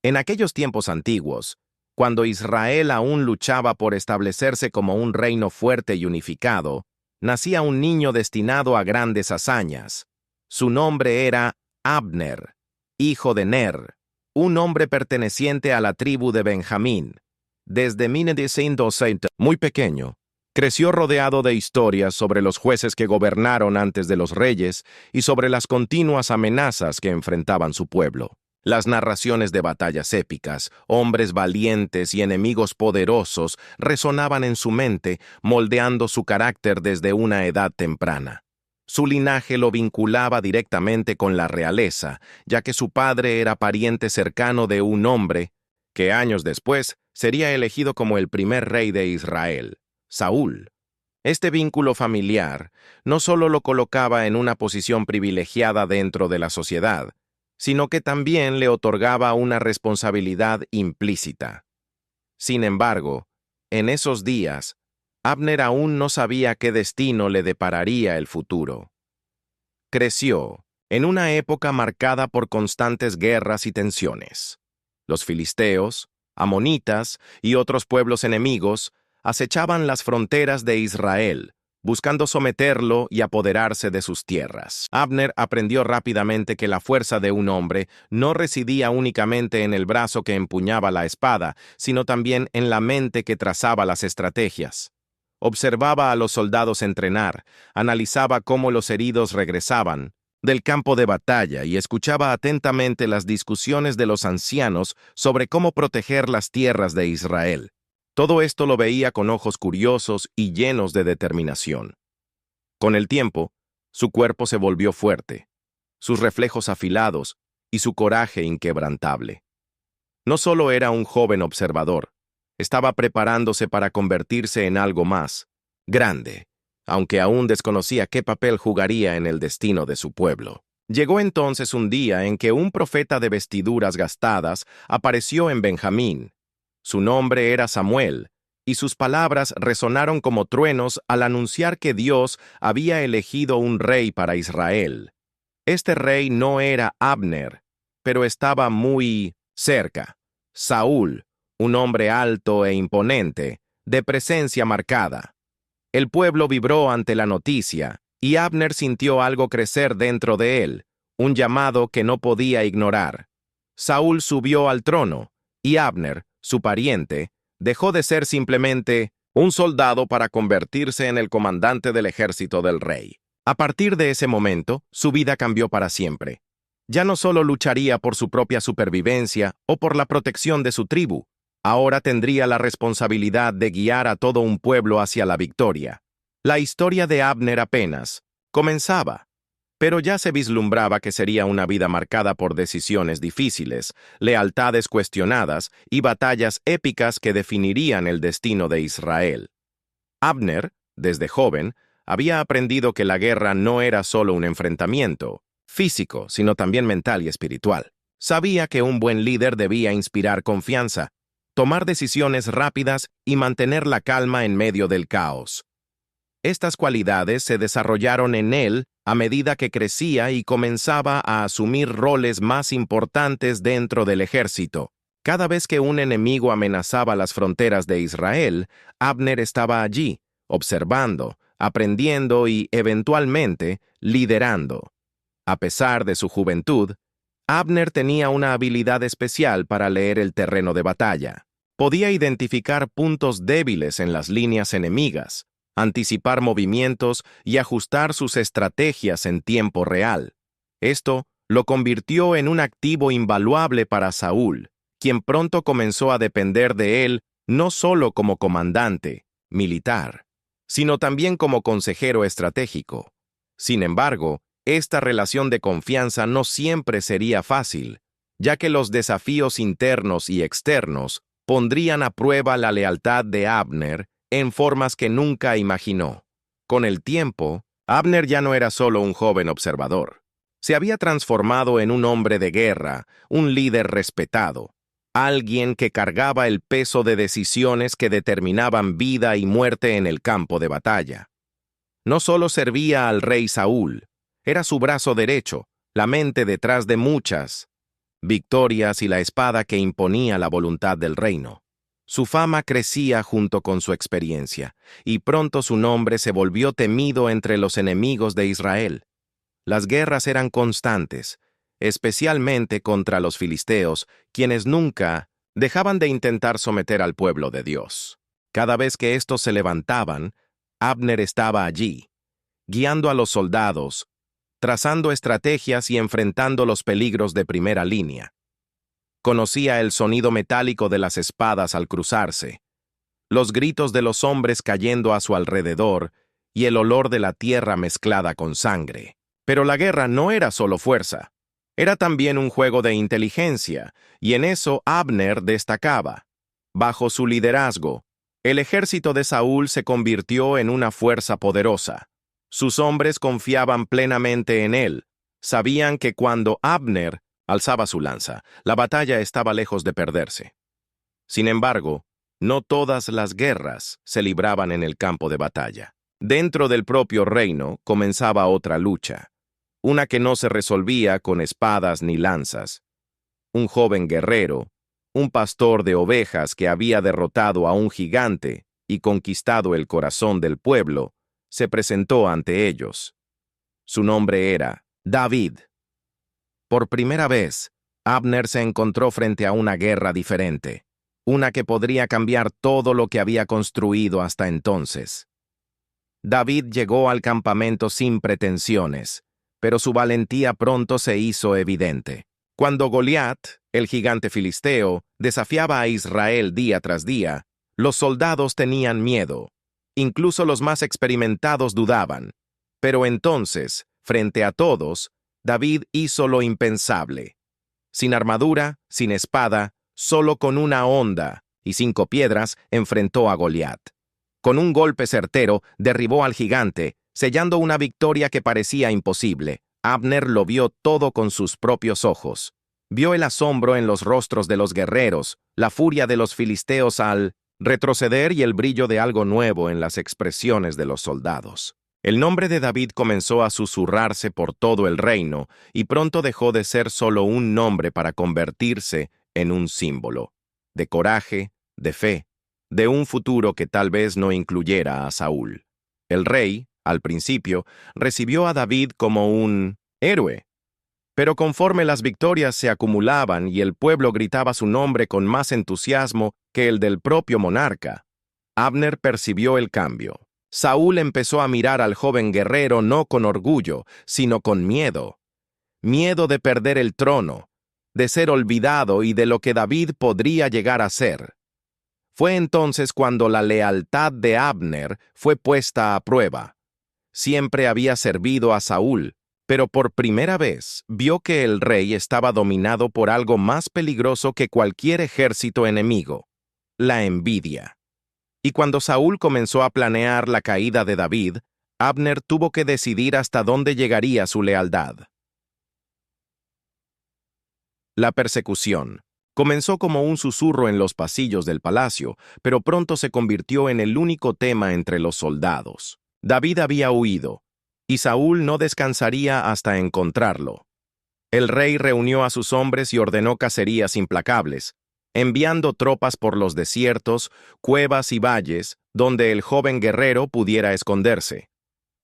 En aquellos tiempos antiguos, cuando Israel aún luchaba por establecerse como un reino fuerte y unificado, nacía un niño destinado a grandes hazañas. Su nombre era Abner, hijo de Ner, un hombre perteneciente a la tribu de Benjamín. Desde 1920, muy pequeño, creció rodeado de historias sobre los jueces que gobernaron antes de los reyes y sobre las continuas amenazas que enfrentaban su pueblo. Las narraciones de batallas épicas, hombres valientes y enemigos poderosos resonaban en su mente, moldeando su carácter desde una edad temprana. Su linaje lo vinculaba directamente con la realeza, ya que su padre era pariente cercano de un hombre que años después sería elegido como el primer rey de Israel, Saúl. Este vínculo familiar no solo lo colocaba en una posición privilegiada dentro de la sociedad, sino que también le otorgaba una responsabilidad implícita. Sin embargo, en esos días, Abner aún no sabía qué destino le depararía el futuro. Creció en una época marcada por constantes guerras y tensiones. Los filisteos, amonitas y otros pueblos enemigos acechaban las fronteras de Israel, buscando someterlo y apoderarse de sus tierras. Abner aprendió rápidamente que la fuerza de un hombre no residía únicamente en el brazo que empuñaba la espada, sino también en la mente que trazaba las estrategias. Observaba a los soldados entrenar, analizaba cómo los heridos regresaban del campo de batalla y escuchaba atentamente las discusiones de los ancianos sobre cómo proteger las tierras de Israel. Todo esto lo veía con ojos curiosos y llenos de determinación. Con el tiempo, su cuerpo se volvió fuerte, sus reflejos afilados y su coraje inquebrantable. No solo era un joven observador, estaba preparándose para convertirse en algo más, grande, aunque aún desconocía qué papel jugaría en el destino de su pueblo. Llegó entonces un día en que un profeta de vestiduras gastadas apareció en Benjamín. Su nombre era Samuel, y sus palabras resonaron como truenos al anunciar que Dios había elegido un rey para Israel. Este rey no era Abner, pero estaba muy cerca. Saúl, un hombre alto e imponente, de presencia marcada. El pueblo vibró ante la noticia, y Abner sintió algo crecer dentro de él, un llamado que no podía ignorar. Saúl subió al trono, y Abner, su pariente, dejó de ser simplemente un soldado para convertirse en el comandante del ejército del rey. A partir de ese momento, su vida cambió para siempre. Ya no solo lucharía por su propia supervivencia o por la protección de su tribu, ahora tendría la responsabilidad de guiar a todo un pueblo hacia la victoria. La historia de Abner apenas comenzaba, pero ya se vislumbraba que sería una vida marcada por decisiones difíciles, lealtades cuestionadas y batallas épicas que definirían el destino de Israel. Abner, desde joven, había aprendido que la guerra no era solo un enfrentamiento físico, sino también mental y espiritual. Sabía que un buen líder debía inspirar confianza, tomar decisiones rápidas y mantener la calma en medio del caos. Estas cualidades se desarrollaron en él a medida que crecía y comenzaba a asumir roles más importantes dentro del ejército. Cada vez que un enemigo amenazaba las fronteras de Israel, Abner estaba allí, observando, aprendiendo y, eventualmente, liderando. A pesar de su juventud, Abner tenía una habilidad especial para leer el terreno de batalla. Podía identificar puntos débiles en las líneas enemigas, anticipar movimientos y ajustar sus estrategias en tiempo real. Esto lo convirtió en un activo invaluable para Saúl, quien pronto comenzó a depender de él no solo como comandante militar, sino también como consejero estratégico. Sin embargo, esta relación de confianza no siempre sería fácil, ya que los desafíos internos y externos pondrían a prueba la lealtad de Abner en formas que nunca imaginó. Con el tiempo, Abner ya no era solo un joven observador. Se había transformado en un hombre de guerra, un líder respetado, alguien que cargaba el peso de decisiones que determinaban vida y muerte en el campo de batalla. No solo servía al rey Saúl, era su brazo derecho, la mente detrás de muchas victorias y la espada que imponía la voluntad del reino. Su fama crecía junto con su experiencia, y pronto su nombre se volvió temido entre los enemigos de Israel. Las guerras eran constantes, especialmente contra los filisteos, quienes nunca dejaban de intentar someter al pueblo de Dios. Cada vez que estos se levantaban, Abner estaba allí, guiando a los soldados, trazando estrategias y enfrentando los peligros de primera línea. Conocía el sonido metálico de las espadas al cruzarse, los gritos de los hombres cayendo a su alrededor y el olor de la tierra mezclada con sangre. Pero la guerra no era solo fuerza, era también un juego de inteligencia, y en eso Abner destacaba. Bajo su liderazgo, el ejército de Saúl se convirtió en una fuerza poderosa. Sus hombres confiaban plenamente en él, sabían que cuando Abner alzaba su lanza, la batalla estaba lejos de perderse. Sin embargo, no todas las guerras se libraban en el campo de batalla. Dentro del propio reino comenzaba otra lucha, una que no se resolvía con espadas ni lanzas. Un joven guerrero, un pastor de ovejas que había derrotado a un gigante y conquistado el corazón del pueblo, se presentó ante ellos. Su nombre era David. Por primera vez, Abner se encontró frente a una guerra diferente, una que podría cambiar todo lo que había construido hasta entonces. David llegó al campamento sin pretensiones, pero su valentía pronto se hizo evidente. Cuando Goliat, el gigante filisteo, desafiaba a Israel día tras día, los soldados tenían miedo. Incluso los más experimentados dudaban. Pero entonces, frente a todos, David hizo lo impensable. Sin armadura, sin espada, solo con una honda y 5 piedras, enfrentó a Goliat. Con un golpe certero, derribó al gigante, sellando una victoria que parecía imposible. Abner lo vio todo con sus propios ojos. Vio el asombro en los rostros de los guerreros, la furia de los filisteos al retroceder y el brillo de algo nuevo en las expresiones de los soldados. El nombre de David comenzó a susurrarse por todo el reino y pronto dejó de ser solo un nombre para convertirse en un símbolo de coraje, de fe, de un futuro que tal vez no incluyera a Saúl. El rey, al principio, recibió a David como un héroe, pero conforme las victorias se acumulaban y el pueblo gritaba su nombre con más entusiasmo que el del propio monarca, Abner percibió el cambio. Saúl empezó a mirar al joven guerrero no con orgullo, sino con miedo. Miedo de perder el trono, de ser olvidado y de lo que David podría llegar a ser. Fue entonces cuando la lealtad de Abner fue puesta a prueba. Siempre había servido a Saúl, pero por primera vez vio que el rey estaba dominado por algo más peligroso que cualquier ejército enemigo: la envidia. Y cuando Saúl comenzó a planear la caída de David, Abner tuvo que decidir hasta dónde llegaría su lealtad. La persecución comenzó como un susurro en los pasillos del palacio, pero pronto se convirtió en el único tema entre los soldados. David había huido, y Saúl no descansaría hasta encontrarlo. El rey reunió a sus hombres y ordenó cacerías implacables, enviando tropas por los desiertos, cuevas y valles, donde el joven guerrero pudiera esconderse.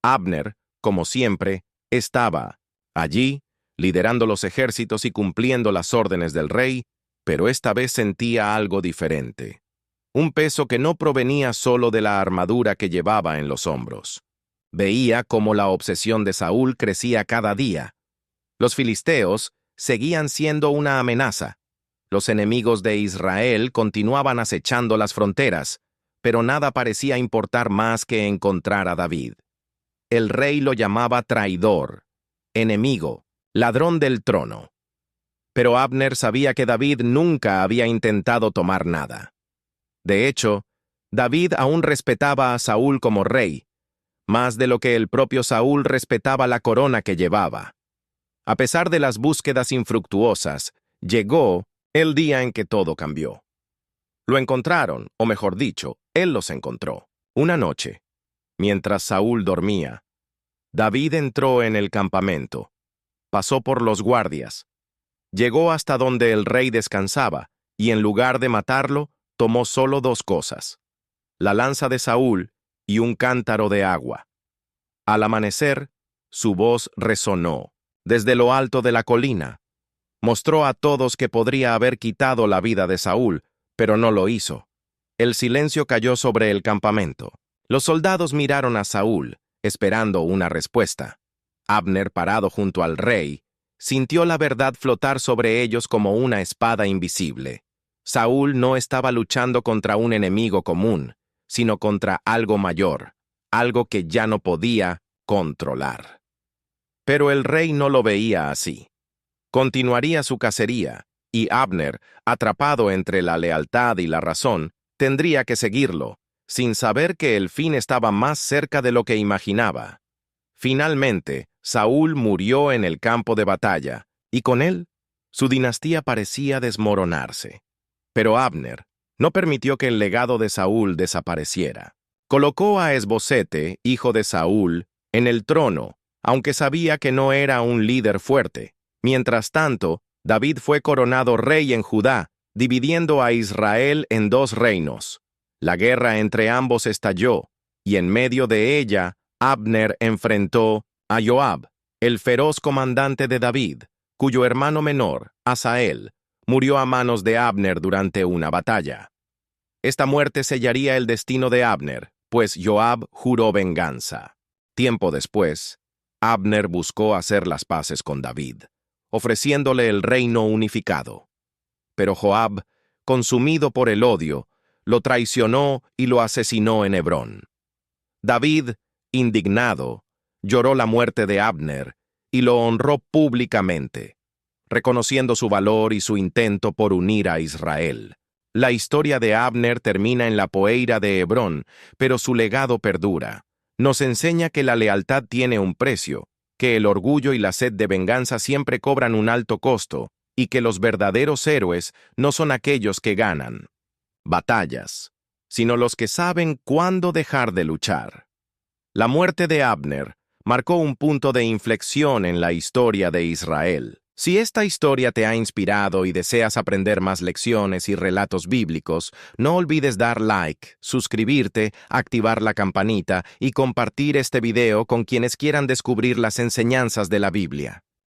Abner, como siempre, estaba allí, liderando los ejércitos y cumpliendo las órdenes del rey, pero esta vez sentía algo diferente. Un peso que no provenía solo de la armadura que llevaba en los hombros. Veía cómo la obsesión de Saúl crecía cada día. Los filisteos seguían siendo una amenaza. Los enemigos de Israel continuaban acechando las fronteras, pero nada parecía importar más que encontrar a David. El rey lo llamaba traidor, enemigo, ladrón del trono. Pero Abner sabía que David nunca había intentado tomar nada. De hecho, David aún respetaba a Saúl como rey, más de lo que el propio Saúl respetaba la corona que llevaba. A pesar de las búsquedas infructuosas, llegó el día en que todo cambió. Lo encontraron, o mejor dicho, él los encontró. Una noche, mientras Saúl dormía, David entró en el campamento, pasó por los guardias, Llegó hasta donde el rey descansaba, y en lugar de matarlo, tomó solo 2 cosas: la lanza de Saúl y un cántaro de agua. Al amanecer, su voz resonó desde lo alto de la colina. Mostró a todos que podría haber quitado la vida de Saúl, pero no lo hizo. El silencio cayó sobre el campamento. Los soldados miraron a Saúl, esperando una respuesta. Abner, parado junto al rey, sintió la verdad flotar sobre ellos como una espada invisible. Saúl no estaba luchando contra un enemigo común, sino contra algo mayor, algo que ya no podía controlar. Pero el rey no lo veía así. Continuaría su cacería, y Abner, atrapado entre la lealtad y la razón, tendría que seguirlo, sin saber que el fin estaba más cerca de lo que imaginaba. Finalmente, Saúl murió en el campo de batalla, y con él, su dinastía parecía desmoronarse. Pero Abner no permitió que el legado de Saúl desapareciera. Colocó a Esbozete, hijo de Saúl, en el trono, aunque sabía que no era un líder fuerte. Mientras tanto, David fue coronado rey en Judá, dividiendo a Israel en 2 reinos. La guerra entre ambos estalló, y en medio de ella, Abner enfrentó a Joab, el feroz comandante de David, cuyo hermano menor, Asael, murió a manos de Abner durante una batalla. Esta muerte sellaría el destino de Abner, pues Joab juró venganza. Tiempo después, Abner buscó hacer las paces con David, ofreciéndole el reino unificado. Pero Joab, consumido por el odio, lo traicionó y lo asesinó en Hebrón. David, indignado, lloró la muerte de Abner y lo honró públicamente, reconociendo su valor y su intento por unir a Israel. La historia de Abner termina en la poeira de Hebrón, pero su legado perdura. Nos enseña que la lealtad tiene un precio, que el orgullo y la sed de venganza siempre cobran un alto costo, y que los verdaderos héroes no son aquellos que ganan batallas, sino los que saben cuándo dejar de luchar. La muerte de Abner marcó un punto de inflexión en la historia de Israel. Si esta historia te ha inspirado y deseas aprender más lecciones y relatos bíblicos, no olvides dar like, suscribirte, activar la campanita y compartir este video con quienes quieran descubrir las enseñanzas de la Biblia.